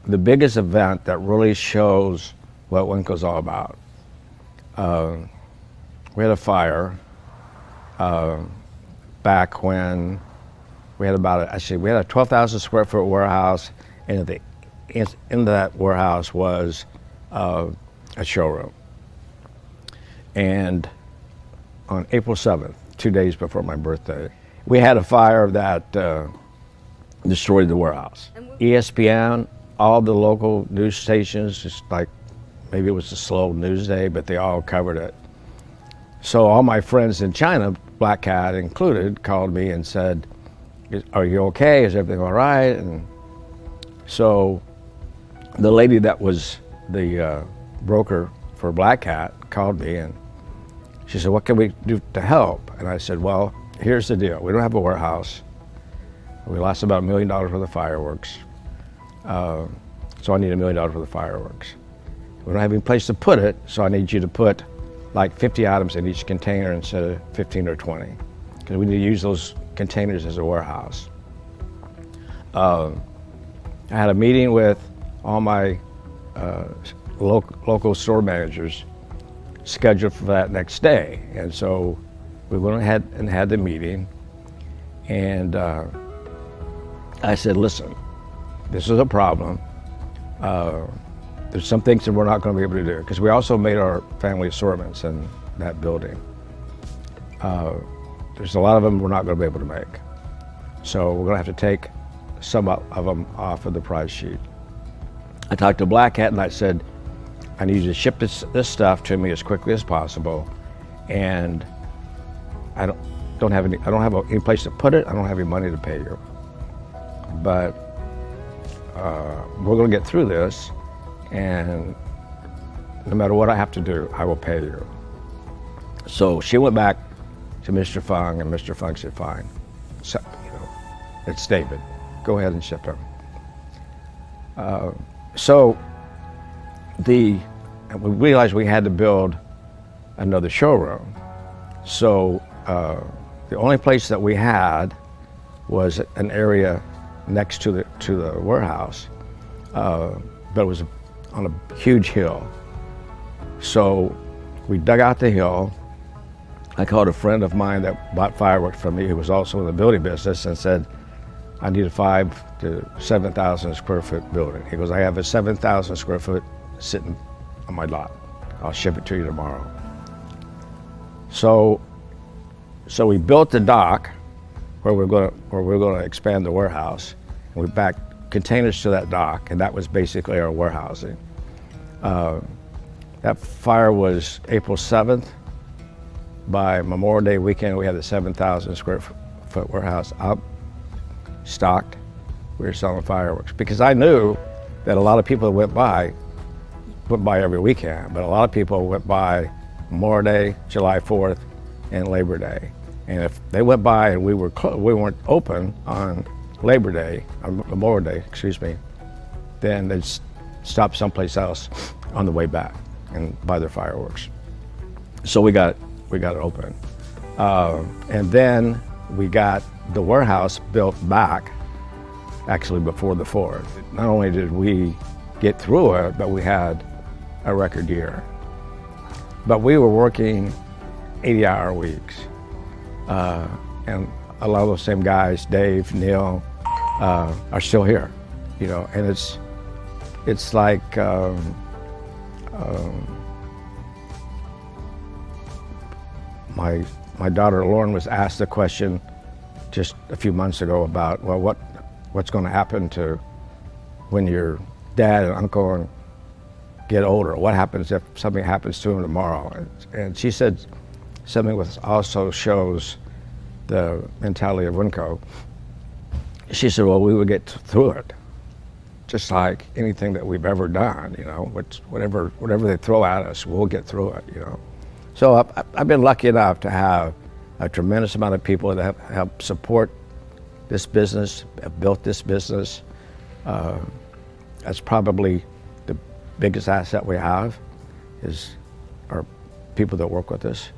the biggest event that really shows what Winco's all about. We had a fire back when we had we had a 12,000 square foot warehouse, and in that warehouse was a showroom. And on April 7th, 2 days before my birthday, we had a fire that destroyed the warehouse. ESPN, all the local news stations, just like maybe it was a slow news day, but they all covered it. So all my friends in China, Black Cat included, called me and said, "Are you okay? Is everything all right?" And so the lady that was the broker for Black Cat called me, and she said, "What can we do to help?" And I said, "Well, here's the deal. We don't have a warehouse. We lost about $1 million worth of fireworks. So I need $1 million worth of fireworks. We don't have any place to put it, so I need you to put like 50 items in each container instead of 15 or 20, because we need to use those containers as a warehouse." I had a meeting with all my local store managers scheduled for that next day. And so we went ahead and had the meeting, and I said, "Listen, this is a problem. There's some things that we're not going to be able to do," because we also made our family assortments in that building. There's a lot of them we're not going to be able to make. So we're going to have to take some of them off of the price sheet. I talked to Black Hat and I said, "I need you to ship this stuff to me as quickly as possible, and I don't have any place to put it. I don't have any money to pay you, but we're going to get through this, and no matter what I have to do, I will pay you." So she went back to Mr. Fung, and Mr. Fung said, "Fine, so, it's David. Go ahead and ship them." So we realized we had to build another showroom. So the only place that we had was an area next to the warehouse, but it was on a huge hill. So we dug out the hill. I called a friend of mine that bought fireworks from me, who was also in the building business, and said, "I need a 5,000 to 7,000 square foot building." He goes, "I have a 7,000 square foot sitting on my lot. I'll ship it to you tomorrow." So we built the dock where we're going to expand the warehouse, and we backed containers to that dock, and that was basically our warehousing. That fire was April 7th. By Memorial Day weekend, we had the 7,000 square foot warehouse up, stocked. We were selling fireworks, because I knew that a lot of people that went by every weekend, but a lot of people went by Memorial Day, July 4th, and Labor Day. And if they went by and we weren't open on Labor Day, on Memorial Day, then they'd stop someplace else on the way back and buy their fireworks. So we got it open. And then we got the warehouse built back, actually before the 4th. Not only did we get through it, but we had a record year. But we were working 80-hour weeks. And a lot of those same guys, Dave, Neil, are still here, and it's like, my daughter Lauren was asked the question just a few months ago about, well, what's going to happen to when your dad and uncle get older? What happens if something happens to them tomorrow? And she said something which also shows the mentality of Winco. She said, "Well, we would get through it, just like anything that we've ever done. Whatever they throw at us, we'll get through it. So I've been lucky enough to have a tremendous amount of people that have helped support this business, have built this business. That's probably the biggest asset we have, is our people that work with us.